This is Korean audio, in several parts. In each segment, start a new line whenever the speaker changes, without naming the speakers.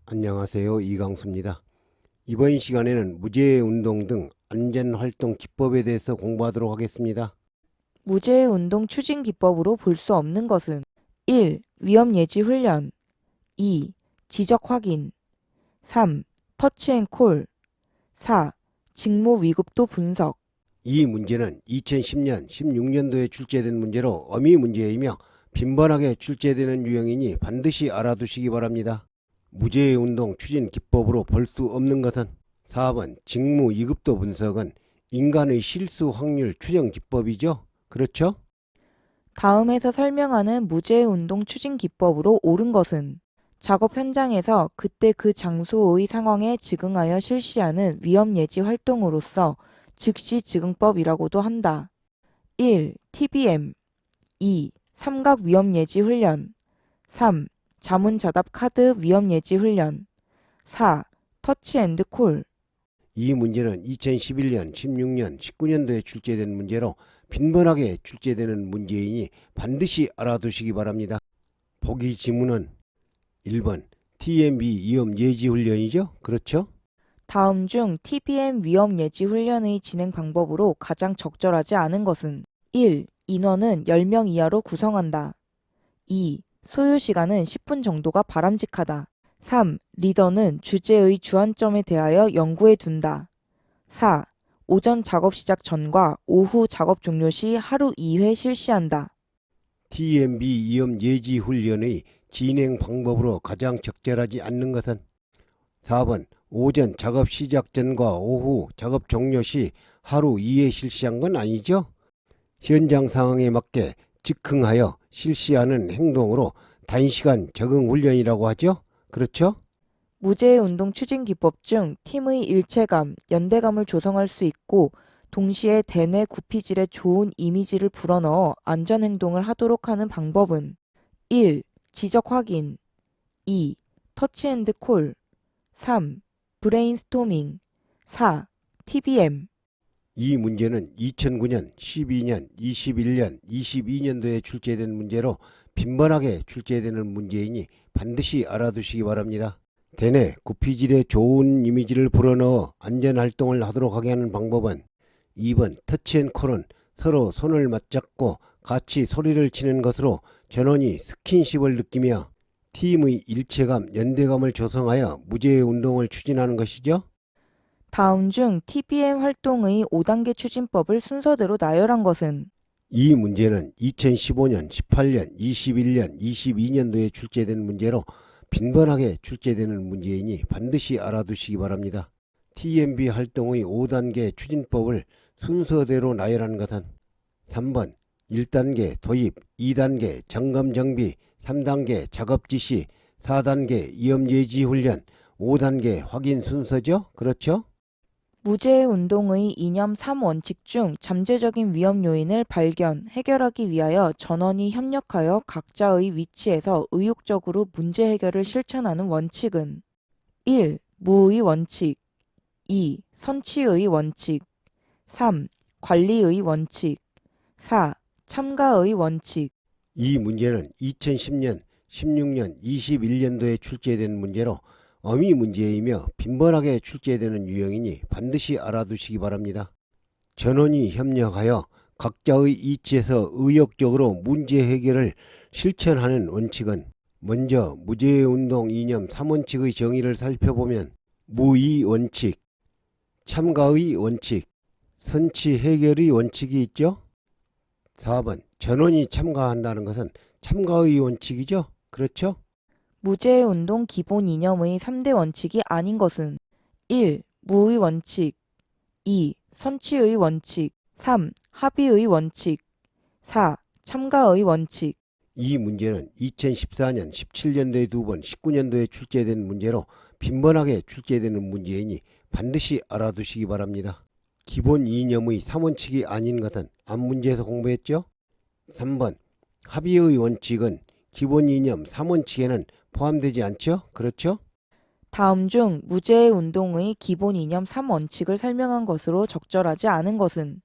안녕하세요. 이강수입니다. 이번 시간에는 무제운동 등 안전활동 기법에 대해서 공부하도록 하겠습니다.
무제운동 추진 기법으로 볼 수 없는 것은 1. 위험 예지 훈련 2. 지적 확인 3. 터치앤콜 4. 직무 위급도 분석
이 문제는 2010년, 16년도에 출제된 문제로 어미 문제이며 빈번하게 출제되는 유형이니 반드시 알아두시기 바랍니다. 무제운동 추진 기법으로 볼 수 없는 것은 4번 직무 위급도 분석은 인간의 실수 확률 추정 기법이죠. 그렇죠?
다음에서 설명하는 무제운동 추진 기법으로 옳은 것은 작업 현장에서 그때 그 장소의 상황에 즉응하여 실시하는 위험 예지 활동으로서 즉시 즉응법이라고도 한다. 1. TBM 2. 삼각 위험 예지 훈련 3. 자문자답 카드 위험 예지 훈련 4. 터치앤콜
이 문제는 2011년, 16년, 19년도에 출제된 문제로 빈번하게 출제되는 문제이니 반드시 알아두시기 바랍니다. 보기 지문은 1번 TMB 위험 예지 훈련이죠? 그렇죠?
다음 중 TBM 위험 예지 훈련의 진행 방법으로 가장 적절하지 않은 것은 1. 인원은 10명 이하로 구성한다. 2. 소요 시간은 10분 정도가 바람직하다. 3. 리더는 주제의 주안점에 대하여 연구해 둔다. 4. 오전 작업 시작 전과 오후 작업 종료 시 하루 2회 실시한다.
TMB 위험 예지 훈련의 진행 방법으로 가장 적절하지 않는 것은 4번 오전 작업 시작 전과 오후 작업 종료 시 하루 2회 실시한 건 아니죠? 현장 상황에 맞게 즉흥하여 실시하는 행동으로 단시간 적응 훈련이라고 하죠? 그렇죠?
무제운동 추진 기법 중 팀의 일체감, 연대감을 조성할 수 있고 동시에 대뇌 구피질에 좋은 이미지를 불어넣어 안전행동을 하도록 하는 방법은 1. 지적 확인 2. 터치앤콜 3. 브레인스토밍 4. TBM
이 문제는 2009년, 12년, 21년, 22년도에 출제된 문제로 빈번하게 출제되는 문제이니 반드시 알아두시기 바랍니다. 대뇌 구피질에 좋은 이미지를 불어넣어 안전활동을 하도록 하게 하는 방법은 2번 터치앤콜은 서로 손을 맞잡고 같이 소리를 치는 것으로 전원이 스킨십을 느끼며 팀의 일체감, 연대감을 조성하여 무제 운동을 추진하는 것이죠.
다음 중 TBM 활동의 5단계 추진법을 순서대로 나열한 것은
이 문제는 2015년, 18년, 21년, 22년도에 출제된 문제로 빈번하게 출제되는 문제이니 반드시 알아두시기 바랍니다. TMB 활동의 5단계 추진법을 순서대로 나열한 것은 3번 1단계 도입, 2단계 점검 정비, 3단계 작업 지시, 4단계 위험 예지 훈련, 5단계 확인 순서죠? 그렇죠?
무제운동의 이념 3원칙 중 잠재적인 위험 요인을 발견, 해결하기 위하여 전원이 협력하여 각자의 위치에서 의욕적으로 문제 해결을 실천하는 원칙은 1. 무의 원칙 2. 선취의 원칙 3. 관리의 원칙 4. 참가의 원칙
이 문제는 2010년, 16년, 21년도에 출제된 문제로 어미 문제이며 빈번하게 출제되는 유형이니 반드시 알아두시기 바랍니다. 전원이 협력하여 각자의 이치에서 의욕적으로 문제 해결을 실천하는 원칙은 먼저 무제운동 이념 3원칙의 정의를 살펴보면 무의 원칙, 참가의 원칙, 선취 해결의 원칙이 있죠. 4번 전원이 참가한다는 것은 참가의 원칙이죠. 그렇죠?
무제운동 기본 이념의 3대 원칙이 아닌 것은 1. 무의 원칙 2. 선취의 원칙 3. 합의의 원칙 4. 참가의 원칙
이 문제는 2014년, 17년도에 2번, 19년도에 출제된 문제로 빈번하게 출제되는 문제이니 반드시 알아두시기 바랍니다. 기본 이념의 3원칙이 아닌 것은 앞 문제에서 공부했죠? 3번 합의의 원칙은 기본 이념 3원칙에는 포함되지 않죠? 그렇죠?
다음 중 무제운동의 기본 이념 3원칙을 설명한 것으로 적절하지 않은 것은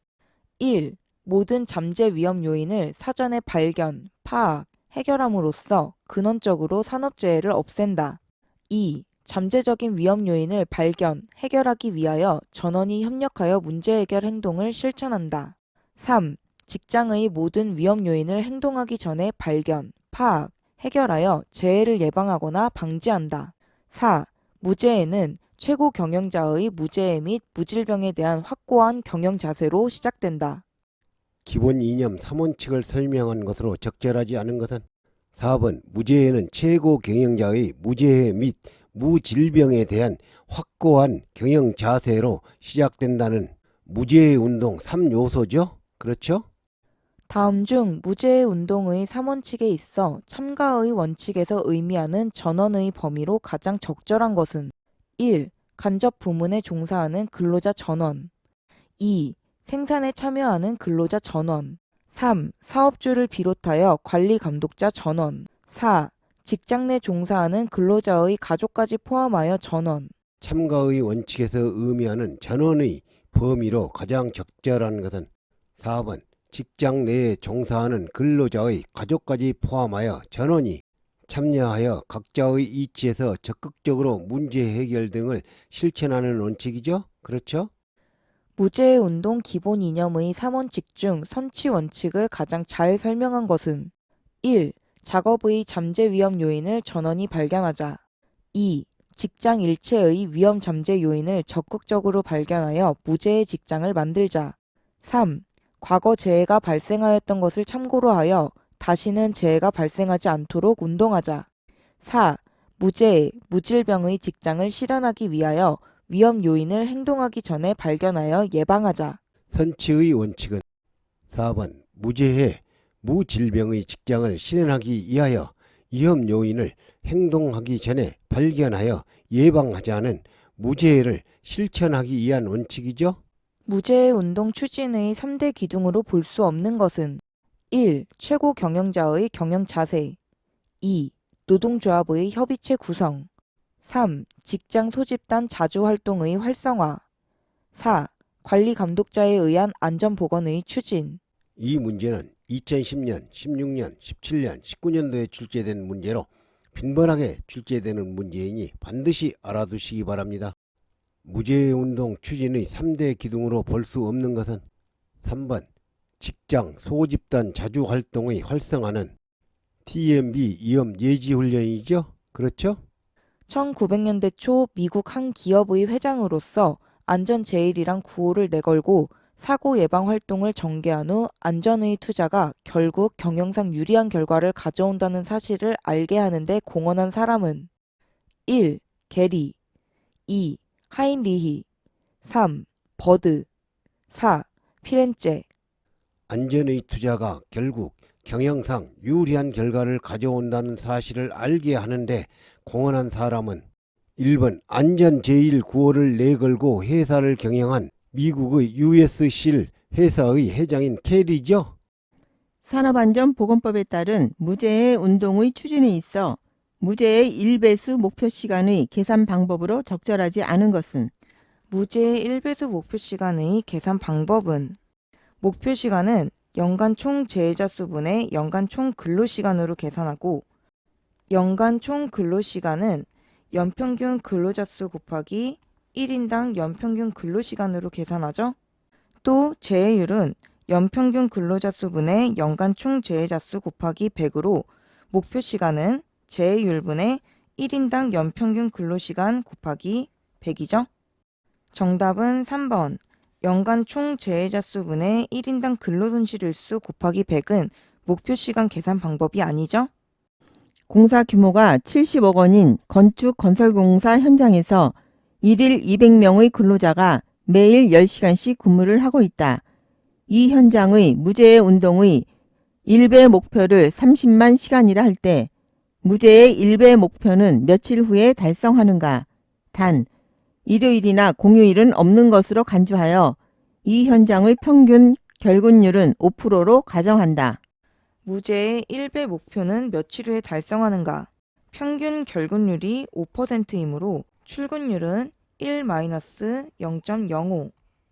1. 모든 잠재 위험 요인을 사전에 발견, 파악, 해결함으로써 근원적으로 산업재해를 없앤다. 2. 잠재적인 위험 요인을 발견, 해결하기 위하여 전원이 협력하여 문제 해결 행동을 실천한다. 3. 직장의 모든 위험 요인을 행동하기 전에 발견, 파악, 해결하여 재해를 예방하거나 방지한다. 4. 무재해는 최고 경영자의 무재해 및 무질병에 대한 확고한 경영 자세로 시작된다.
기본 이념 3원칙을 설명한 것으로 적절하지 않은 것은 4번 무재해는 최고 경영자의 무재해 및 무질병에 대한 확고한 경영 자세로 시작된다는 무재해 운동 3요소죠? 그렇죠?
다음 중 무재해 운동의 3원칙에 있어 참가의 원칙에서 의미하는 전원의 범위로 가장 적절한 것은 1. 간접 부문에 종사하는 근로자 전원 2. 생산에 참여하는 근로자 전원 3. 사업주를 비롯하여 관리 감독자 전원 4. 직장 내 종사하는 근로자의 가족까지 포함하여 전원
참가의 원칙에서 의미하는 전원의 범위로 가장 적절한 것은 4번 직장 내에 종사하는 근로자의 가족까지 포함하여 전원이 참여하여 각자의 이치에서 적극적으로 문제 해결 등을 실천하는 원칙이죠. 그렇죠?
무재해 운동 기본 이념의 3원칙 중 선취 원칙을 가장 잘 설명한 것은 1. 작업의 잠재 위험 요인을 전원이 발견하자 2. 직장 일체의 위험 잠재 요인을 적극적으로 발견하여 무재해 직장을 만들자 3. 과거 재해가 발생하였던 것을 참고로 하여 다시는 재해가 발생하지 않도록 운동하자 4. 무재해, 무질병의 직장을 실현하기 위하여 위험 요인을 행동하기 전에 발견하여 예방하자.
선취의 원칙은 4번 무재해, 무질병의 직장을 실현하기 위하여 위험 요인을 행동하기 전에 발견하여 예방하자는 무재해를 실천하기 위한 원칙이죠.
무재해 운동 추진의 3대 기둥으로 볼 수 없는 것은 1. 최고 경영자의 경영 자세 2. 노동조합의 협의체 구성 3. 직장 소집단 자주 활동의 활성화 4. 관리 감독자에 의한 안전보건의 추진
이 문제는 2010년, 16년, 17년, 19년도에 출제된 문제로 빈번하게 출제되는 문제이니 반드시 알아두시기 바랍니다. 무재해운동 추진의 3대 기둥으로 볼 수 없는 것은 3번 직장 소집단 자주 활동의 활성화는 TMB 위험 예지 훈련이죠? 그렇죠?
1900년대 초 미국 한 기업의 회장으로서 안전제일이란 구호를 내걸고 사고 예방 활동을 전개한 후 안전의 투자가 결국 경영상 유리한 결과를 가져온다는 사실을 알게 하는데 공헌한 사람은 1. 게리 2. 하인리히 3. 버드 4. 피렌체
안전의 투자가 결국 경영상 유리한 결과를 가져온다는 사실을 알게 하는데 공헌한 사람은 1번 안전 제1구호를 내걸고 회사를 경영한 미국의 US실 회사의 회장인 캐리죠.
산업안전보건법에 따른 무재해 운동의 추진에 있어 무재해 1배수 목표 시간의 계산 방법으로 적절하지 않은 것은
무재해 1배수 목표 시간의 계산 방법은 목표 시간은 연간 총 재해자 수분의 연간 총 근로시간으로 계산하고 연간 총 근로시간은 연평균 근로자 수 곱하기 1인당 연평균 근로시간으로 계산하죠. 또 재해율은 연평균 근로자 수분의 연간 총 재해자 수 곱하기 100으로 목표 시간은 재해율분의 1인당 연평균 근로시간 곱하기 100이죠. 정답은 3번. 연간 총 재해자 수분의 1인당 근로손실일수 곱하기 100은 목표 시간 계산 방법이 아니죠?
공사 규모가 70억 원인 건축 건설공사 현장에서 1일 200명의 근로자가 매일 10시간씩 근무를 하고 있다. 이 현장의 무재해 운동의 1배 목표를 30만 시간이라 할 때 무재해 1배 목표는 며칠 후에 달성하는가? 단, 일요일이나 공휴일은 없는 것으로 간주하여 이 현장의 평균 결근율은 5%로 가정한다.
무재해 1배 목표는 며칠 후에 달성하는가? 평균 결근율이 5%이므로 출근율은 1-0.05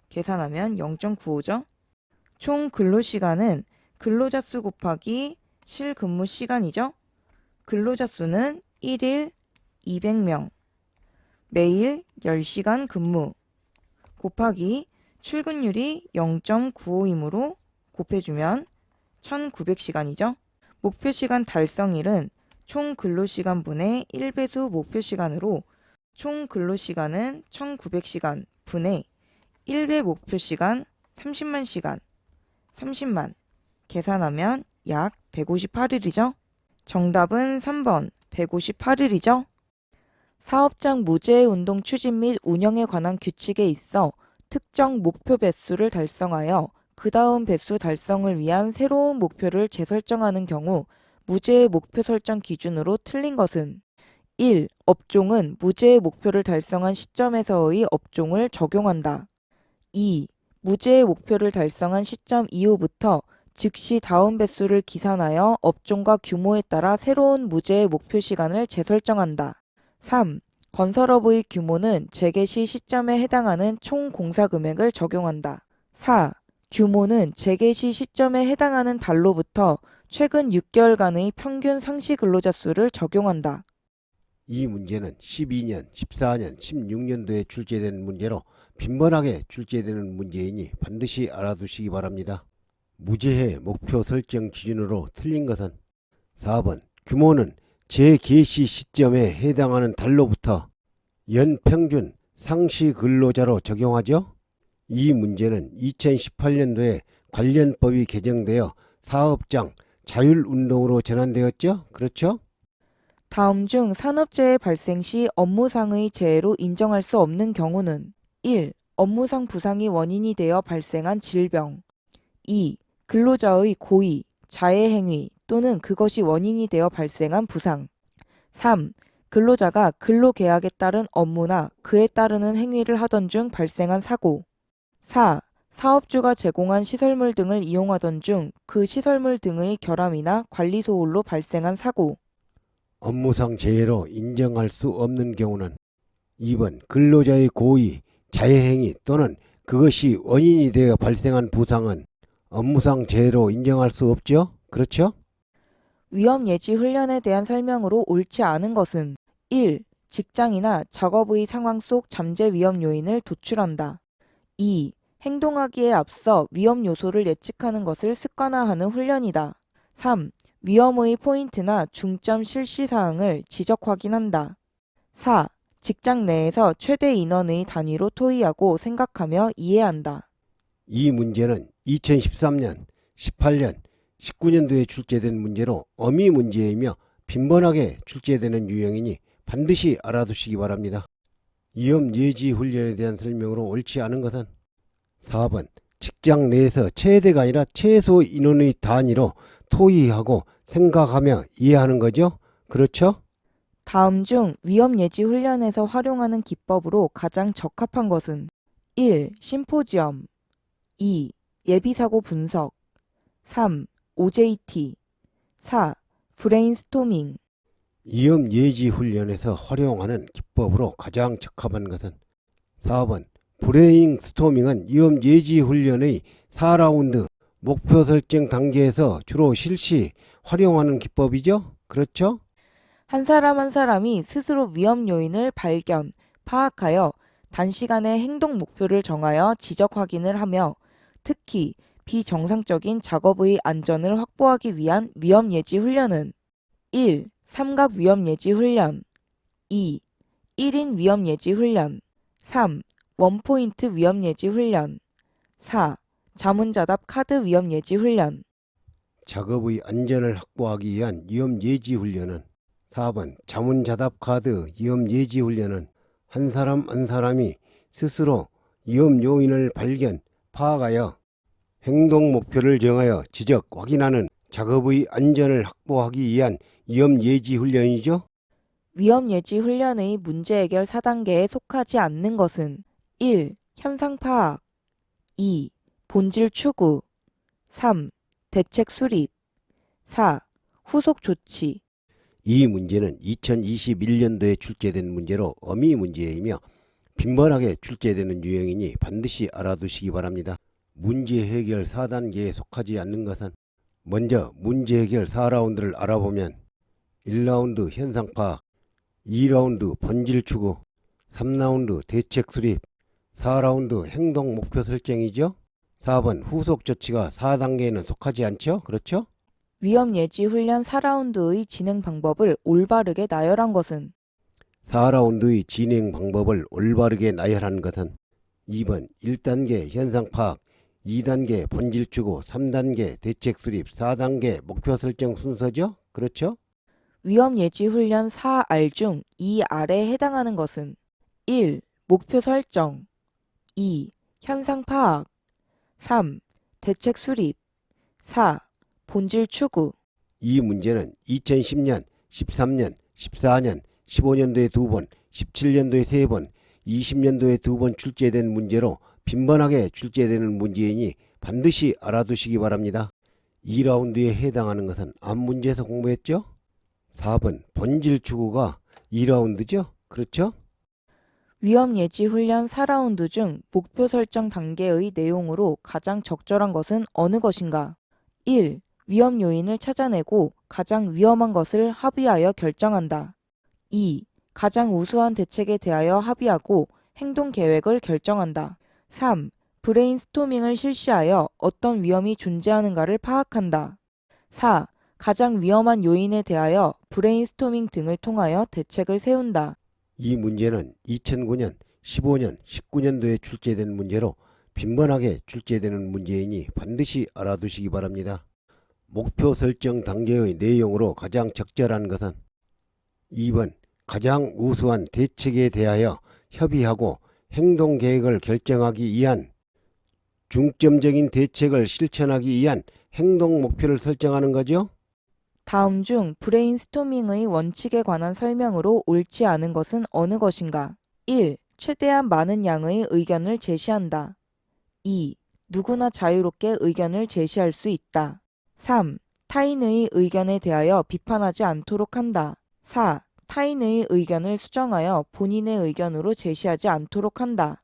계산하면 0.95죠. 총 근로시간은 근로자 수 곱하기 실근무 시간이죠. 근로자 수는 1일 200명, 매일 10시간 근무 곱하기 출근율이 0.95이므로 곱해주면 1900시간이죠. 목표시간 달성일은 총 근로시간 분의 1배수 목표시간으로 총 근로시간은 1900시간 분의 1배 목표시간 30만 시간, 30만 계산하면 약 158일이죠. 정답은 3번 158일이죠. 사업장 무제해 운동 추진 및 운영에 관한 규칙에 있어 특정 목표 배수를 달성하여 그 다음 배수 달성을 위한 새로운 목표를 재설정하는 경우 무제해 목표 설정 기준으로 틀린 것은 1. 업종은 무제해 목표를 달성한 시점에서의 업종을 적용한다. 2. 무제해 목표를 달성한 시점 이후부터 즉시 다음 배수를 기산하여 업종과 규모에 따라 새로운 무제해 목표 시간을 재설정한다. 3. 건설업의 규모는 재개시 시점에 해당하는 총 공사 금액을 적용한다. 4. 규모는 재개시 시점에 해당하는 달로부터 최근 6개월간의 평균 상시 근로자 수를 적용한다.
이 문제는 12년, 14년, 16년도에 출제된 문제로 빈번하게 출제되는 문제이니 반드시 알아두시기 바랍니다. 무제해 목표 설정 기준으로 틀린 것은 4번 규모는 재개시 시점에 해당하는 달로부터 연평균 상시 근로자로 적용하죠. 이 문제는 2018년도에 관련법이 개정되어 사업장 자율운동으로 전환되었죠. 그렇죠?
다음 중 산업재해 발생 시 업무상의 재해로 인정할 수 없는 경우는 1. 업무상 부상이 원인이 되어 발생한 질병 2. 근로자의 고의, 자해 행위 또는 그것이 원인이 되어 발생한 부상 3. 근로자가 근로계약에 따른 업무나 그에 따르는 행위를 하던 중 발생한 사고 4. 사업주가 제공한 시설물 등을 이용하던 중 그 시설물 등의 결함이나 관리 소홀로 발생한 사고
업무상 재해로 인정할 수 없는 경우는 2번 근로자의 고의, 자해행위 또는 그것이 원인이 되어 발생한 부상은 업무상 재해로 인정할 수 없죠? 그렇죠?
위험 예지 훈련에 대한 설명으로 옳지 않은 것은 1. 직장이나 작업의 상황 속 잠재 위험 요인을 도출한다. 2. 행동하기에 앞서 위험 요소를 예측하는 것을 습관화하는 훈련이다. 3. 위험의 포인트나 중점 실시 사항을 지적 확인한다. 4. 직장 내에서 최대 인원의 단위로 토의하고 생각하며 이해한다.
이 문제는 2013년, 18년, 19년도에 출제된 문제로 어미 문제이며 빈번하게 출제되는 유형이니 반드시 알아두시기 바랍니다. 위험 예지 훈련에 대한 설명으로 옳지 않은 것은 4번 직장 내에서 최대가 아니라 최소 인원의 단위로 토의하고 생각하며 이해하는 거죠? 그렇죠?
다음 중 위험 예지 훈련에서 활용하는 기법으로 가장 적합한 것은 1. 심포지엄 2. 예비사고 분석 3. OJT 4. 브레인스토밍
위험 예지 훈련에서 활용하는 기법으로 가장 적합한 것은 4번 브레인스토밍은 위험 예지 훈련의 4라운드 목표 설정 단계에서 주로 실시 활용하는 기법이죠? 그렇죠?
한 사람 한 사람이 스스로 위험 요인을 발견, 파악하여 단시간에 행동 목표를 정하여 지적 확인을 하며 특히 비정상적인 작업의 안전을 확보하기 위한 위험 예지 훈련은 1. 삼각 위험 예지 훈련 2. 1인 위험 예지 훈련 3. 원포인트 위험 예지 훈련 4. 자문자답 카드 위험 예지 훈련
작업의 안전을 확보하기 위한 위험 예지 훈련은 4번 자문자답 카드 위험 예지 훈련은 한 사람 한 사람이 스스로 위험 요인을 발견, 파악하여 행동 목표를 정하여 지적, 확인하는 작업의 안전을 확보하기 위한 위험 예지 훈련이죠.
위험 예지 훈련의 문제 해결 4단계에 속하지 않는 것은 1. 현상 파악 2. 본질 추구 3. 대책 수립 4. 후속 조치
이 문제는 2021년도에 출제된 문제로 어미 문제이며 빈번하게 출제되는 유형이니 반드시 알아두시기 바랍니다. 문제 해결 4단계에 속하지 않는 것은 먼저 문제 해결 4라운드를 알아보면 1라운드 현상 파악, 2라운드 본질 추구, 3라운드 대책 수립, 4라운드 행동 목표 설정이죠. 4번 후속 조치가 4단계에는 속하지 않죠? 그렇죠?
위험 예지 훈련 4라운드의 진행 방법을 올바르게 나열한 것은
4라운드의 진행 방법을 올바르게 나열한 것은 2번 1단계 현상 파악, 2단계 본질 추구, 3단계 대책 수립, 4단계 목표 설정 순서죠? 그렇죠?
위험 예지 훈련 4R 중 2R에 해당하는 것은 1. 목표 설정 2. 현상 파악 3. 대책 수립 4. 본질 추구
이 문제는 2010년, 13년, 14년, 15년도에 2번, 17년도에 3번, 20년도에 2번 출제된 문제로 빈번하게 출제되는 문제이니 반드시 알아두시기 바랍니다. 2라운드에 해당하는 것은 앞 문제에서 공부했죠? 4번 본질 추구가 2라운드죠? 그렇죠?
위험 예지 훈련 4라운드 중 목표 설정 단계의 내용으로 가장 적절한 것은 어느 것인가? 1. 위험 요인을 찾아내고 가장 위험한 것을 합의하여 결정한다. 2. 가장 우수한 대책에 대하여 합의하고 행동 계획을 결정한다. 3. 브레인스토밍을 실시하여 어떤 위험이 존재하는가를 파악한다. 4. 가장 위험한 요인에 대하여 브레인스토밍 등을 통하여 대책을 세운다.
이 문제는 2009년, 15년, 19년도에 출제된 문제로 빈번하게 출제되는 문제이니 반드시 알아두시기 바랍니다. 목표 설정 단계의 내용으로 가장 적절한 것은 2번 가장 우수한 대책에 대하여 협의하고 행동 계획을 결정하기 위한 중점적인 대책을 실천하기 위한 행동 목표를 설정하는 거죠.
다음 중 브레인스토밍의 원칙에 관한 설명으로 옳지 않은 것은 어느 것인가? 1. 최대한 많은 양의 의견을 제시한다. 2. 누구나 자유롭게 의견을 제시할 수 있다. 3. 타인의 의견에 대하여 비판하지 않도록 한다. 4. 타인의 의견을 수정하여 본인의 의견으로 제시하지 않도록 한다.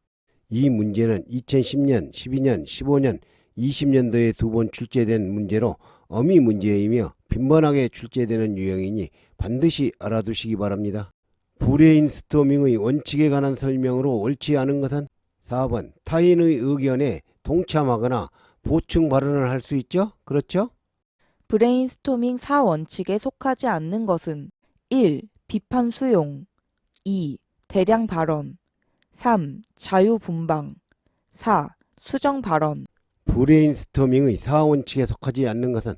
이 문제는 2010년, 12년, 15년, 20년도에 2번 출제된 문제로 어미 문제이며 빈번하게 출제되는 유형이니 반드시 알아두시기 바랍니다. 브레인스토밍의 원칙에 관한 설명으로 옳지 않은 것은 4번 타인의 의견에 동참하거나 보충 발언을 할 수 있죠? 그렇죠?
브레인스토밍 4원칙에 속하지 않는 것은 1. 비판 수용 2. 대량 발언 3. 자유분방 4. 수정 발언
브레인스토밍의 4원칙에 속하지 않는 것은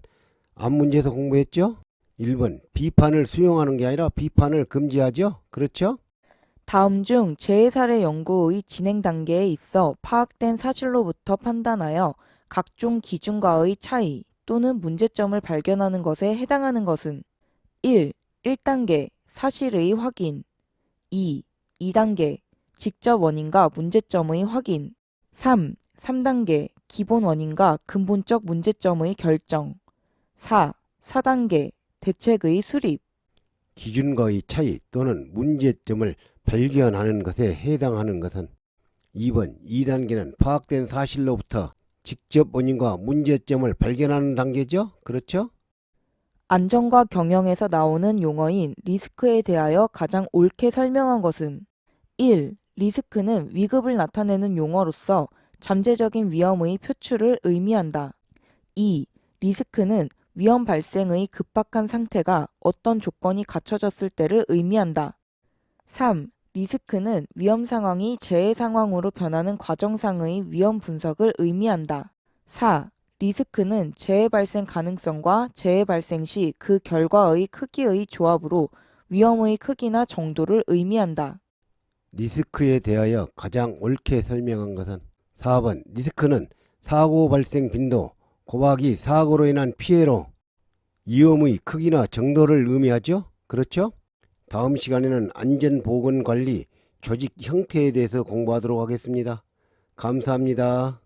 앞 문제에서 공부했죠? 1번 비판을 수용하는 게 아니라 비판을 금지하죠? 그렇죠?
다음 중 재해사례 연구의 진행 단계에 있어 파악된 사실로부터 판단하여 각종 기준과의 차이 또는 문제점을 발견하는 것에 해당하는 것은 1. 1단계 사실의 확인 2. 2단계 직접 원인과 문제점의 확인 3. 3단계 기본 원인과 근본적 문제점의 결정 4. 4단계 대책의 수립
기준과의 차이 또는 문제점을 발견하는 것에 해당하는 것은 2번 2단계는 파악된 사실로부터 직접 원인과 문제점을 발견하는 단계죠? 그렇죠?
안전과 경영에서 나오는 용어인 리스크에 대하여 가장 옳게 설명한 것은 1. 리스크는 위급을 나타내는 용어로서 잠재적인 위험의 표출을 의미한다. 2. 리스크는 위험 발생의 급박한 상태가 어떤 조건이 갖춰졌을 때를 의미한다. 3. 리스크는 위험 상황이 재해 상황으로 변하는 과정상의 위험 분석을 의미한다. 4. 리스크는 재해 발생 가능성과 재해 발생 시 그 결과의 크기의 조합으로 위험의 크기나 정도를 의미한다.
리스크에 대하여 가장 옳게 설명한 것은 4번 리스크는 사고 발생 빈도 곱하기 사고로 인한 피해로 위험의 크기나 정도를 의미하죠? 그렇죠? 다음 시간에는 안전보건관리 조직 형태에 대해서 공부하도록 하겠습니다. 감사합니다.